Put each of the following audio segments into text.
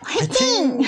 화이팅!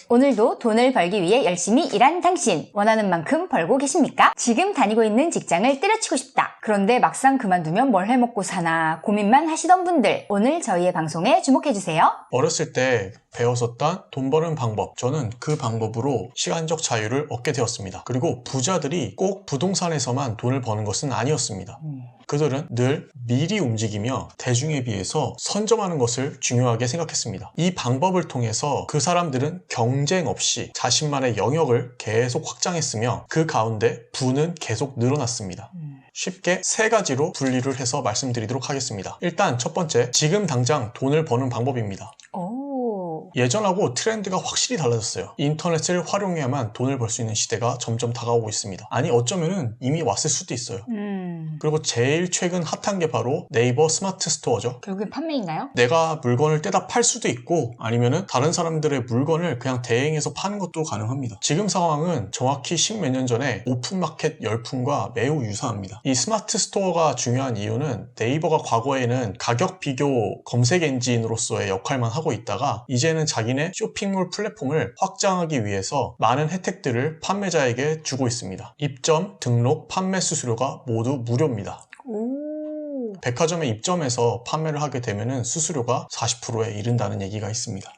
오늘도 돈을 벌기 위해 열심히 일한 당신, 원하는 만큼 벌고 계십니까? 지금 다니고 있는 직장을 때려치고 싶다. 그런데 막상 그만두면 뭘 해먹고 사나 고민만 하시던 분들, 오늘 저희의 방송에 주목해주세요. 어렸을 때 배웠었던 돈 버는 방법, 저는 그 방법으로 시간적 자유를 얻게 되었습니다. 그리고 부자들이 꼭 부동산에서만 돈을 버는 것은 아니었습니다. 그들은 늘 미리 움직이며 대중에 비해서 선점하는 것을 중요하게 생각했습니다. 이 방법을 통해서 그 사람들은 경쟁 없이 자신만의 영역을 계속 확장했으며 그 가운데 부는 계속 늘어났습니다. 쉽게 세 가지로 분리를 해서 말씀드리도록 하겠습니다. 일단 첫 번째, 지금 당장 돈을 버는 방법입니다. 예전하고 트렌드가 확실히 달라졌어요. 인터넷을 활용해야만 돈을 벌 수 있는 시대가 점점 다가오고 있습니다. 아니 어쩌면은 이미 왔을 수도 있어요. 그리고 제일 최근 핫한 게 바로 네이버 스마트 스토어죠. 결국엔 판매인가요? 내가 물건을 떼다 팔 수도 있고 아니면은 다른 사람들의 물건을 그냥 대행해서 파는 것도 가능합니다. 지금 상황은 정확히 10몇 년 전에 오픈마켓 열풍과 매우 유사합니다. 이 스마트 스토어가 중요한 이유는 네이버가 과거에는 가격 비교 검색 엔진으로서의 역할만 하고 있다가 이제는 자기네 쇼핑몰 플랫폼을 확장하기 위해서 많은 혜택들을 판매자에게 주고 있습니다. 입점, 등록, 판매 수수료가 모두 무료입니다. 백화점에 입점해서 판매를 하게 되면 수수료가 40%에 이른다는 얘기가 있습니다.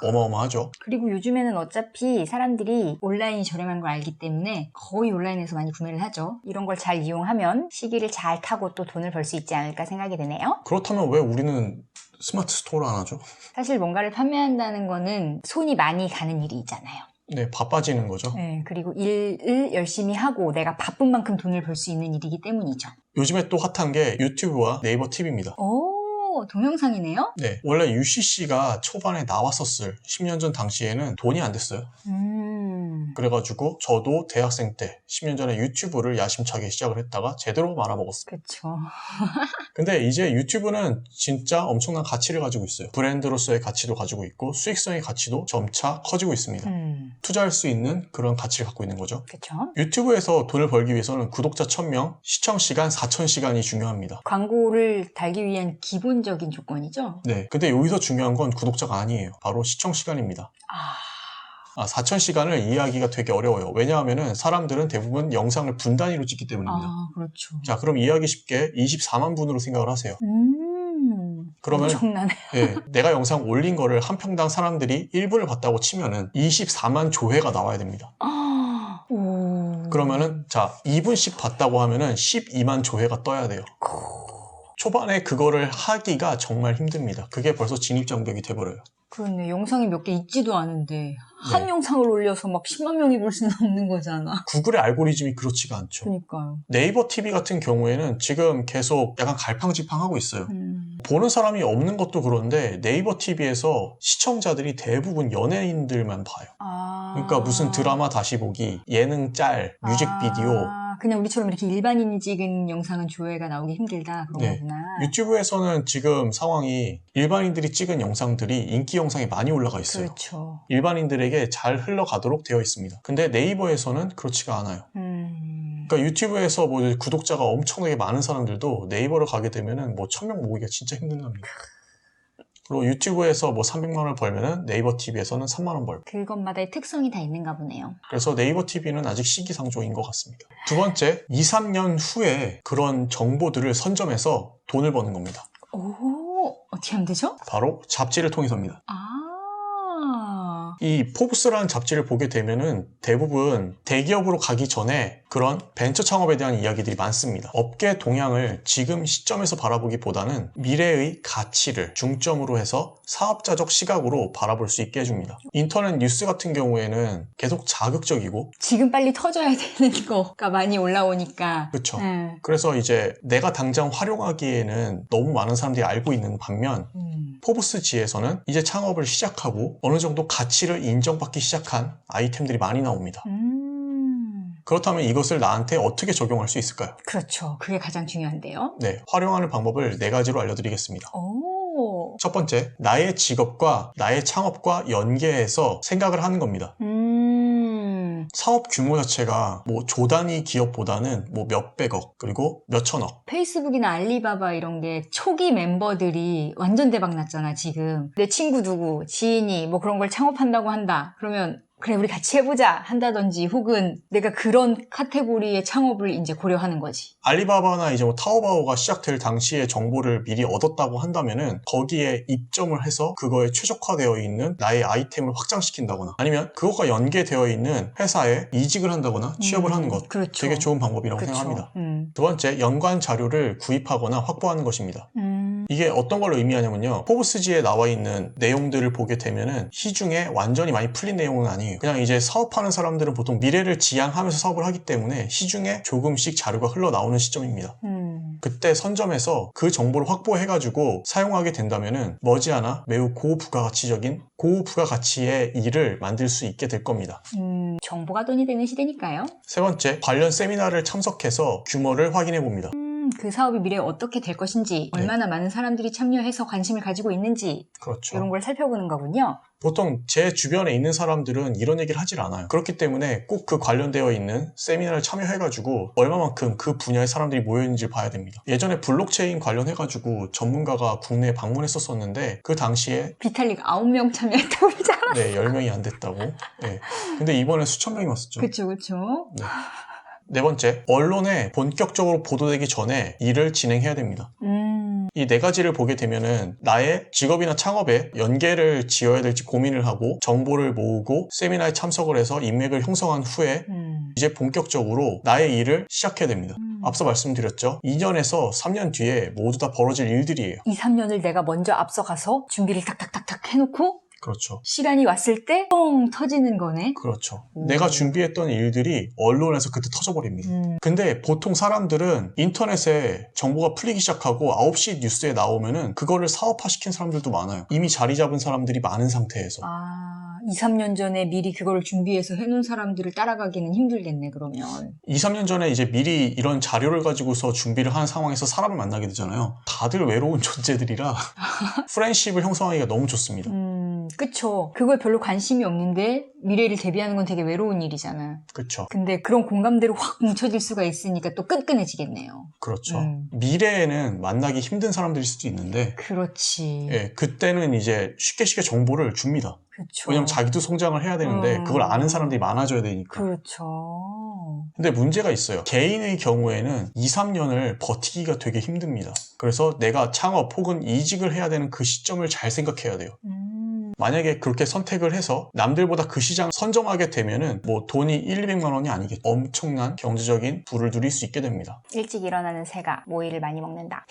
어마어마하죠. 그리고 요즘에는 어차피 사람들이 온라인이 저렴한 걸 알기 때문에 거의 온라인에서 많이 구매를 하죠. 이런 걸 잘 이용하면 시기를 잘 타고 또 돈을 벌 수 있지 않을까 생각이 되네요. 그렇다면 왜 우리는 스마트 스토어를 안 하죠? 사실 뭔가를 판매한다는 거는 손이 많이 가는 일이 있잖아요. 네, 바빠지는 거죠. 네, 그리고 일을 열심히 하고 내가 바쁜 만큼 돈을 벌 수 있는 일이기 때문이죠. 요즘에 또 핫한 게 유튜브와 네이버 TV입니다. 오, 동영상이네요? 네, 원래 UCC가 초반에 나왔었을 10년 전 당시에는 돈이 안 됐어요. 그래가지고 저도 대학생 때 10년 전에 유튜브를 야심차게 시작을 했다가 제대로 말아먹었어요. 그쵸. 근데 이제 유튜브는 진짜 엄청난 가치를 가지고 있어요. 브랜드로서의 가치도 가지고 있고 수익성의 가치도 점차 커지고 있습니다. 투자할 수 있는 그런 가치를 갖고 있는 거죠. 그쵸. 유튜브에서 돈을 벌기 위해서는 구독자 1000명, 시청시간 4000시간이 중요합니다. 광고를 달기 위한 기본적인 조건이죠? 네, 근데 여기서 중요한 건 구독자가 아니에요. 바로 시청시간입니다. 4000시간을 이해하기가 되게 어려워요. 왜냐하면 사람들은 대부분 영상을 분 단위로 찍기 때문입니다. 그렇죠. 자, 그럼 이해하기 쉽게 24만 분으로 생각을 하세요. 그러면 엄청나네. 네, 내가 영상 올린 거를 한 평당 사람들이 1분을 봤다고 치면은 24만 조회가 나와야 됩니다. 그러면은 자 2분씩 봤다고 하면은 12만 조회가 떠야 돼요. 초반에 그거를 하기가 정말 힘듭니다. 그게 벌써 진입장벽이 돼버려요. 그렇네. 영상이 몇 개 있지도 않은데 한 영상을 올려서 막 10만 명이 볼 수는 없는 거잖아. 구글의 알고리즘이 그렇지가 않죠. 그러니까요. 네이버 TV 같은 경우에는 지금 계속 약간 갈팡질팡하고 있어요. 보는 사람이 없는 것도 그런데 네이버 TV에서 시청자들이 대부분 연예인들만 봐요. 그러니까 무슨 드라마 다시 보기, 예능 짤, 뮤직비디오. 그냥 우리처럼 이렇게 일반인이 찍은 영상은 조회가 나오기 힘들다 그런 거구나. 유튜브에서는 지금 상황이 일반인들이 찍은 영상들이 인기 영상이 많이 올라가 있어요. 그렇죠. 일반인들에게 잘 흘러가도록 되어 있습니다. 근데 네이버에서는 그렇지가 않아요. 그러니까 유튜브에서 뭐 구독자가 엄청나게 많은 사람들도 네이버를 가게 되면은 뭐 1000명 모으기가 진짜 힘든답니다. 그리고 유튜브에서 뭐 300만 원을 벌면은 네이버 TV에서는 3만 원 벌고. 그것마다의 특성이 다 있는가 보네요. 그래서 네이버 TV는 아직 시기상조인 것 같습니다. 두 번째, 2, 3년 후에 그런 정보들을 선점해서 돈을 버는 겁니다. 어떻게 하면 되죠? 바로 잡지를 통해서입니다. 이 포브스라는 잡지를 보게 되면은 대부분 대기업으로 가기 전에 그런 벤처 창업에 대한 이야기들이 많습니다. 업계 동향을 지금 시점에서 바라보기보다는 미래의 가치를 중점으로 해서 사업자적 시각으로 바라볼 수 있게 해줍니다. 인터넷 뉴스 같은 경우에는 계속 자극적이고 지금 빨리 터져야 되는 거가 많이 올라오니까. 그렇죠. 그래서 이제 내가 당장 활용하기에는 너무 많은 사람들이 알고 있는 반면 포브스지에서는 이제 창업을 시작하고 어느 정도 가치를 인정받기 시작한 아이템들이 많이 나옵니다. 그렇다면 이것을 나한테 어떻게 적용할 수 있을까요? 그렇죠. 그게 가장 중요한데요. 네, 활용하는 방법을 4가지로 알려드리겠습니다. 첫 번째, 나의 직업과 나의 창업과 연계해서 생각을 하는 겁니다. 사업 규모 자체가 뭐 조단위 기업보다는 뭐 몇백억 그리고 몇천억. 페이스북이나 알리바바 이런 게 초기 멤버들이 완전 대박 났잖아, 지금. 내 친구 누구, 지인이 뭐 그런 걸 창업한다고 한다. 그러면 그래, 우리 같이 해보자 한다든지 혹은 내가 그런 카테고리의 창업을 이제 고려하는 거지. 알리바바나 이제 뭐 타오바오가 시작될 당시에 정보를 미리 얻었다고 한다면은 거기에 입점을 해서 그거에 최적화되어 있는 나의 아이템을 확장시킨다거나 아니면 그것과 연계되어 있는 회사에 이직을 한다거나 취업을 하는 것. 그렇죠. 되게 좋은 방법이라고 그렇죠. 생각합니다. 두 번째, 연관 자료를 구입하거나 확보하는 것입니다. 음. 이게 어떤 걸 의미하냐면요. 포브스지에 나와 있는 내용들을 보게 되면은 시중에 완전히 많이 풀린 내용은 아니에요. 그냥 이제 사업하는 사람들은 보통 미래를 지향하면서 사업을 하기 때문에 시중에 조금씩 자료가 흘러나오는 시점입니다. 그때 선점해서 그 정보를 확보해가지고 사용하게 된다면은 머지않아 매우 고부가가치의 일을 만들 수 있게 될 겁니다. 정보가 돈이 되는 시대니까요. 세 번째, 관련 세미나를 참석해서 규모를 확인해 봅니다. 그 사업이 미래에 어떻게 될 것인지, 네. 얼마나 많은 사람들이 참여해서 관심을 가지고 있는지 그렇죠. 이런 걸 살펴보는 거군요. 보통 제 주변에 있는 사람들은 이런 얘기를 하질 않아요. 그렇기 때문에 꼭 그 관련되어 있는 세미나를 참여해가지고 얼마만큼 그 분야의 사람들이 모여있는지 봐야 됩니다. 예전에 블록체인 관련해가지고 전문가가 국내에 방문했었는데 그 당시에 비탈릭 9명 참여했다고 그러잖아. 네, 10명이 안 됐다고. 네. 근데 이번에 수천 명이 왔었죠. 그쵸, 그쵸. 네. 네 번째, 언론에 본격적으로 보도되기 전에 일을 진행해야 됩니다. 이 네 가지를 보게 되면은 나의 직업이나 창업에 연계를 지어야 될지 고민을 하고 정보를 모으고 세미나에 참석을 해서 인맥을 형성한 후에 이제 본격적으로 나의 일을 시작해야 됩니다. 앞서 말씀드렸죠. 2년에서 3년 뒤에 모두 다 벌어질 일들이에요. 2, 3년을 내가 먼저 앞서가서 준비를 탁탁탁탁 해놓고 그렇죠. 시간이 왔을 때 뻥 터지는 거네. 그렇죠. 내가 준비했던 일들이 언론에서 그때 터져버립니다. 근데 보통 사람들은 인터넷에 정보가 풀리기 시작하고 9시 뉴스에 나오면은 그거를 사업화시킨 사람들도 많아요. 이미 자리 잡은 사람들이 많은 상태에서. 2, 3년 전에 미리 그거를 준비해서 해놓은 사람들을 따라가기는 힘들겠네, 그러면. 2, 3년 전에 이제 미리 이런 자료를 가지고서 준비를 하는 상황에서 사람을 만나게 되잖아요. 다들 외로운 존재들이라 프렌십을 형성하기가 너무 좋습니다. 그쵸. 그거에 별로 관심이 없는데 미래를 대비하는 건 되게 외로운 일이잖아. 그렇죠. 근데 그런 공감대로 확 뭉쳐질 수가 있으니까 또 끈끈해지겠네요. 그렇죠. 미래에는 만나기 힘든 사람들일 수도 있는데 그렇지. 예, 그때는 이제 쉽게 정보를 줍니다. 그렇죠. 왜냐면 자기도 성장을 해야 되는데 그걸 아는 사람들이 많아져야 되니까. 그렇죠. 근데 문제가 있어요. 개인의 경우에는 2, 3년을 버티기가 되게 힘듭니다. 그래서 내가 창업 혹은 이직을 해야 되는 그 시점을 잘 생각해야 돼요. 만약에 그렇게 선택을 해서 남들보다 그 시장 선점하게 되면은 뭐 돈이 1, 200만 원이 아니겠죠. 엄청난 경제적인 부를 누릴 수 있게 됩니다. 일찍 일어나는 새가 모이를 많이 먹는다.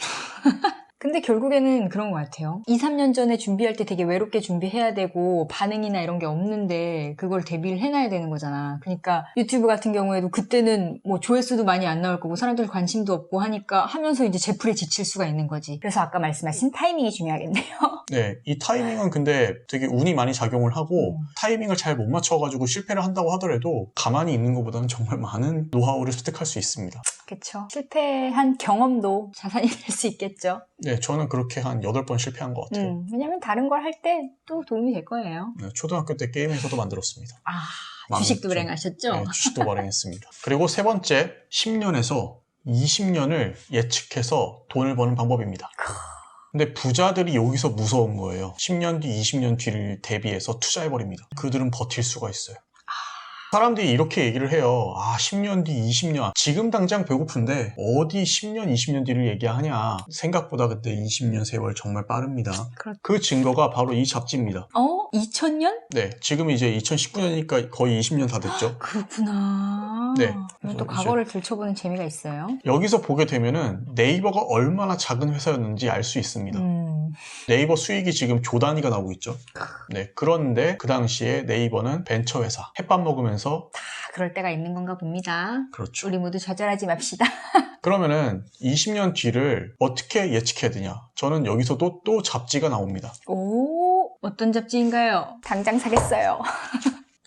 근데 결국에는 그런 것 같아요. 2, 3년 전에 준비할 때 되게 외롭게 준비해야 되고 반응이나 이런 게 없는데 그걸 대비를 해놔야 되는 거잖아. 그러니까 유튜브 같은 경우에도 그때는 뭐 조회수도 많이 안 나올 거고 사람들 관심도 없고 하니까 하면서 이제 제풀에 지칠 수가 있는 거지. 그래서 아까 말씀하신 타이밍이 중요하겠네요. 네, 이 타이밍은 근데 되게 운이 많이 작용을 하고 타이밍을 잘 못 맞춰가지고 실패를 한다고 하더라도 가만히 있는 것보다는 정말 많은 노하우를 습득할 수 있습니다. 그렇죠. 실패한 경험도 자산이 될 수 있겠죠. 네, 저는 그렇게 한 8번 실패한 것 같아요. 왜냐면 다른 걸 할 때 또 도움이 될 거예요. 네, 초등학교 때 게임에서도 만들었습니다. 주식도 망했죠. 발행하셨죠? 네, 주식도 발행했습니다. 그리고 세 번째, 10년에서 20년을 예측해서 돈을 버는 방법입니다. 근데 부자들이 여기서 무서운 거예요. 10년 뒤, 20년 뒤를 대비해서 투자해버립니다. 그들은 버틸 수가 있어요. 사람들이 이렇게 얘기를 해요. 10년 뒤, 20년. 지금 당장 배고픈데 어디 10년, 20년 뒤를 얘기하냐. 생각보다 그때 20년 세월 정말 빠릅니다. 그 증거가 바로 이 잡지입니다. 2000년? 네, 지금 이제 2019년이니까 거의 20년 다 됐죠. 그렇구나. 네. 그럼 또 과거를 들춰보는 재미가 있어요. 여기서 보게 되면은 네이버가 얼마나 작은 회사였는지 알 수 있습니다. 네이버 수익이 지금 조 단위가 나오고 있죠. 네, 그런데 그 당시에 네이버는 벤처 회사, 햇밥 먹으면서 다 그럴 때가 있는 건가 봅니다. 그렇죠. 우리 모두 좌절하지 맙시다. 그러면은 20년 뒤를 어떻게 예측해야 되냐? 저는 여기서도 또 잡지가 나옵니다. 어떤 잡지인가요? 당장 사겠어요.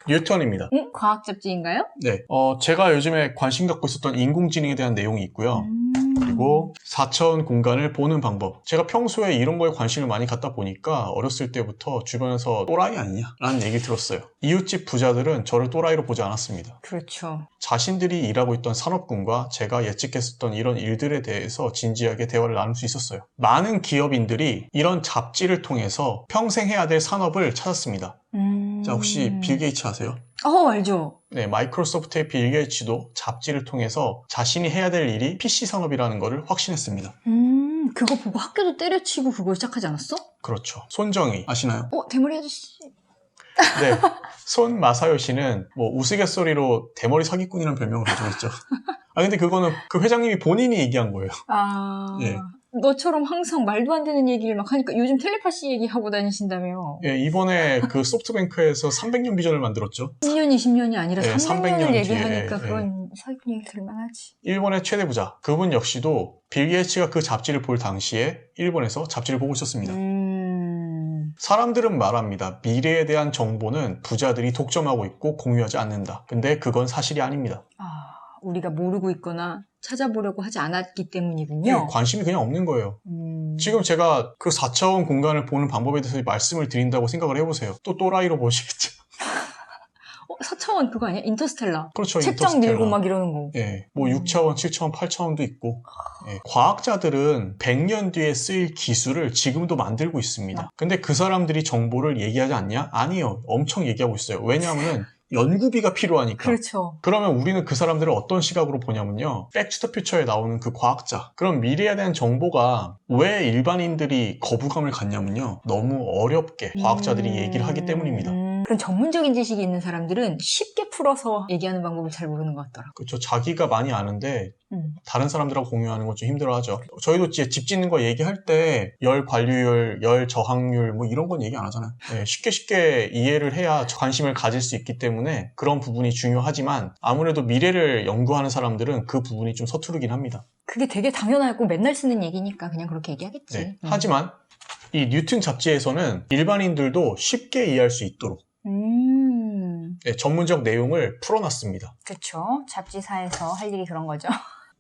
뉴턴입니다. 과학 잡지인가요? 네, 제가 요즘에 관심 갖고 있었던 인공지능에 대한 내용이 있고요. 그리고 4차원 공간을 보는 방법. 제가 평소에 이런 거에 관심을 많이 갖다 보니까 어렸을 때부터 주변에서 또라이 아니냐? 라는 얘기를 들었어요. 이웃집 부자들은 저를 또라이로 보지 않았습니다. 그렇죠. 자신들이 일하고 있던 산업군과 제가 예측했었던 이런 일들에 대해서 진지하게 대화를 나눌 수 있었어요. 많은 기업인들이 이런 잡지를 통해서 평생 해야 될 산업을 찾았습니다. 자, 혹시 빌 게이츠 아세요? 알죠. 네, 마이크로소프트의 빌 게이츠도 잡지를 통해서 자신이 해야 될 일이 PC 산업이라는 것을 확신했습니다. 그거 보고 학교도 때려치고 그걸 시작하지 않았어? 그렇죠. 손정희 아시나요? 대머리 아저씨. 네, 손 마사요시는 뭐 우스갯소리로 대머리 사기꾼이라는 별명을 가지고 있죠. 근데 그거는 그 회장님이 본인이 얘기한 거예요. 예. 너처럼 항상 말도 안 되는 얘기를 막 하니까 요즘 텔레파시 얘기하고 다니신다며. 예, 이번에 그 소프트뱅크에서 300년 비전을 만들었죠. 10년, 20년이 아니라 네, 300년을 300년 얘기하니까 뒤에, 그건 사기꾼 얘기 들만하지. 일본의 최대 부자, 그분 역시도 빌 게이츠가 그 잡지를 볼 당시에 일본에서 잡지를 보고 있었습니다. 사람들은 말합니다. 미래에 대한 정보는 부자들이 독점하고 있고 공유하지 않는다. 근데 그건 사실이 아닙니다. 우리가 모르고 있거나 찾아보려고 하지 않았기 때문이군요. 네, 관심이 그냥 없는 거예요. 지금 제가 그 4차원 공간을 보는 방법에 대해서 말씀을 드린다고 생각을 해보세요. 또 또라이로 보시겠죠. 4차원 그거 아니야? 인터스텔라. 그렇죠. 책장 인터스텔라. 밀고 막 이러는 거. 예, 뭐 6차원, 7차원, 8차원도 있고. 예, 과학자들은 100년 뒤에 쓰일 기술을 지금도 만들고 있습니다. 근데 그 사람들이 정보를 얘기하지 않냐? 아니요. 엄청 얘기하고 있어요. 왜냐하면은 연구비가 필요하니까. 그렇죠. 그러면 우리는 그 사람들을 어떤 시각으로 보냐면요. 백투 더 퓨처에 나오는 그 과학자. 그럼 미래에 대한 정보가 왜 일반인들이 거부감을 갖냐면요. 너무 어렵게 과학자들이 얘기를 하기 때문입니다. 그런 전문적인 지식이 있는 사람들은 쉽게 풀어서 얘기하는 방법을 잘 모르는 것 같더라. 그렇죠. 자기가 많이 아는데 다른 사람들하고 공유하는 건 좀 힘들어하죠. 저희도 집 짓는 거 얘기할 때 열 관리율, 열 저항률 뭐 이런 건 얘기 안 하잖아요. 네, 쉽게 이해를 해야 관심을 가질 수 있기 때문에 그런 부분이 중요하지만 아무래도 미래를 연구하는 사람들은 그 부분이 좀 서투르긴 합니다. 그게 되게 당연하고 맨날 쓰는 얘기니까 그냥 그렇게 얘기하겠지. 네. 하지만 이 뉴튼 잡지에서는 일반인들도 쉽게 이해할 수 있도록 네, 전문적 내용을 풀어놨습니다. 그렇죠. 잡지사에서 할 일이 그런 거죠.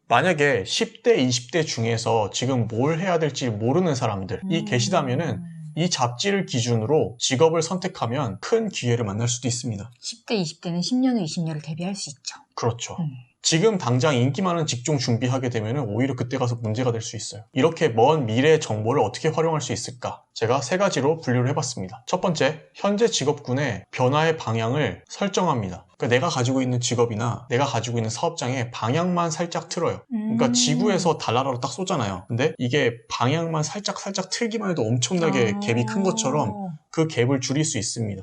만약에 10대, 20대 중에서 지금 뭘 해야 될지 모르는 사람들이 계시다면은 이 잡지를 기준으로 직업을 선택하면 큰 기회를 만날 수도 있습니다. 10대, 20대는 10년 후 20년을 대비할 수 있죠. 그렇죠. 지금 당장 인기 많은 직종 준비하게 되면 오히려 그때 가서 문제가 될 수 있어요. 이렇게 먼 미래의 정보를 어떻게 활용할 수 있을까? 제가 3가지로 분류를 해봤습니다. 첫 번째, 현재 직업군의 변화의 방향을 설정합니다. 그러니까 내가 가지고 있는 직업이나 내가 가지고 있는 사업장의 방향만 살짝 틀어요. 그러니까 지구에서 달나라로 딱 쏘잖아요. 근데 이게 방향만 살짝 틀기만 해도 엄청나게 갭이 큰 것처럼 그 갭을 줄일 수 있습니다.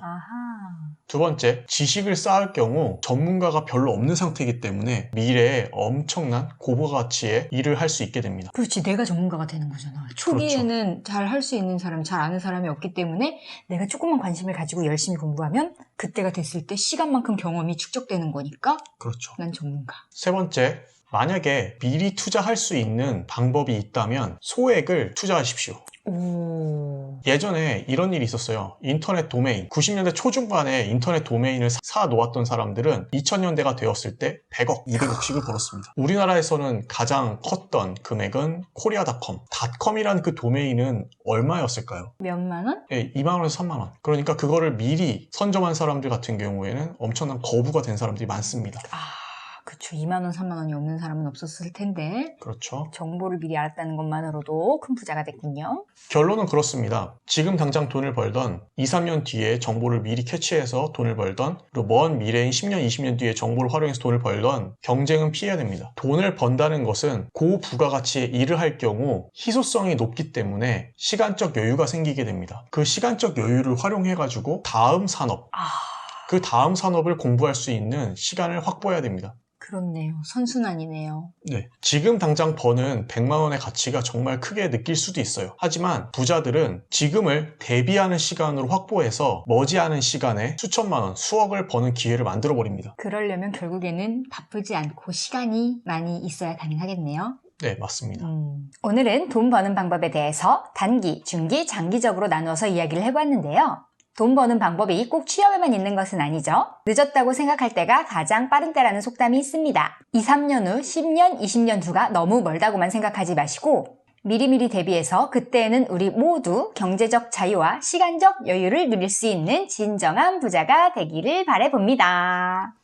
두 번째, 지식을 쌓을 경우 전문가가 별로 없는 상태이기 때문에 미래에 엄청난 고부가 가치의 일을 할 수 있게 됩니다. 그렇지, 내가 전문가가 되는 거잖아. 초기에는 잘 할 수 있는 사람, 잘 아는 사람이 없기 때문에 내가 조금만 관심을 가지고 열심히 공부하면 그때가 됐을 때 시간만큼 경험이 축적되는 거니까 그렇죠. 난 전문가. 세 번째, 만약에 미리 투자할 수 있는 방법이 있다면 소액을 투자하십시오. 예전에 이런 일이 있었어요. 인터넷 도메인. 90년대 초중반에 인터넷 도메인을 사 놓았던 사람들은 2000년대가 되었을 때 100억, 200억씩을 벌었습니다. 우리나라에서는 가장 컸던 금액은 코리아닷컴. 닷컴이라는 그 도메인은 얼마였을까요? 몇만 원? 예, 2만 원에서 3만 원. 그러니까 그거를 미리 선점한 사람들 같은 경우에는 엄청난 거부가 된 사람들이 많습니다. 그쵸. 2만 원, 3만 원이 없는 사람은 없었을 텐데. 그렇죠. 정보를 미리 알았다는 것만으로도 큰 부자가 됐군요. 결론은 그렇습니다. 지금 당장 돈을 벌던 2, 3년 뒤에 정보를 미리 캐치해서 돈을 벌던 그리고 먼 미래인 10년, 20년 뒤에 정보를 활용해서 돈을 벌던 경쟁은 피해야 됩니다. 돈을 번다는 것은 고부가가치의 일을 할 경우 희소성이 높기 때문에 시간적 여유가 생기게 됩니다. 그 시간적 여유를 활용해가지고 다음 산업, 그 다음 산업을 공부할 수 있는 시간을 확보해야 됩니다. 그렇네요. 선순환이네요. 네. 지금 당장 버는 100만 원의 가치가 정말 크게 느낄 수도 있어요. 하지만 부자들은 지금을 대비하는 시간으로 확보해서 머지않은 시간에 수천만 원, 수억을 버는 기회를 만들어 버립니다. 그러려면 결국에는 바쁘지 않고 시간이 많이 있어야 가능하겠네요. 네, 맞습니다. 오늘은 돈 버는 방법에 대해서 단기, 중기, 장기적으로 나누어서 이야기를 해봤는데요. 돈 버는 방법이 꼭 취업에만 있는 것은 아니죠. 늦었다고 생각할 때가 가장 빠른 때라는 속담이 있습니다. 2, 3년 후, 10년, 20년 후가 너무 멀다고만 생각하지 마시고 미리미리 대비해서 그때에는 우리 모두 경제적 자유와 시간적 여유를 누릴 수 있는 진정한 부자가 되기를 바라봅니다.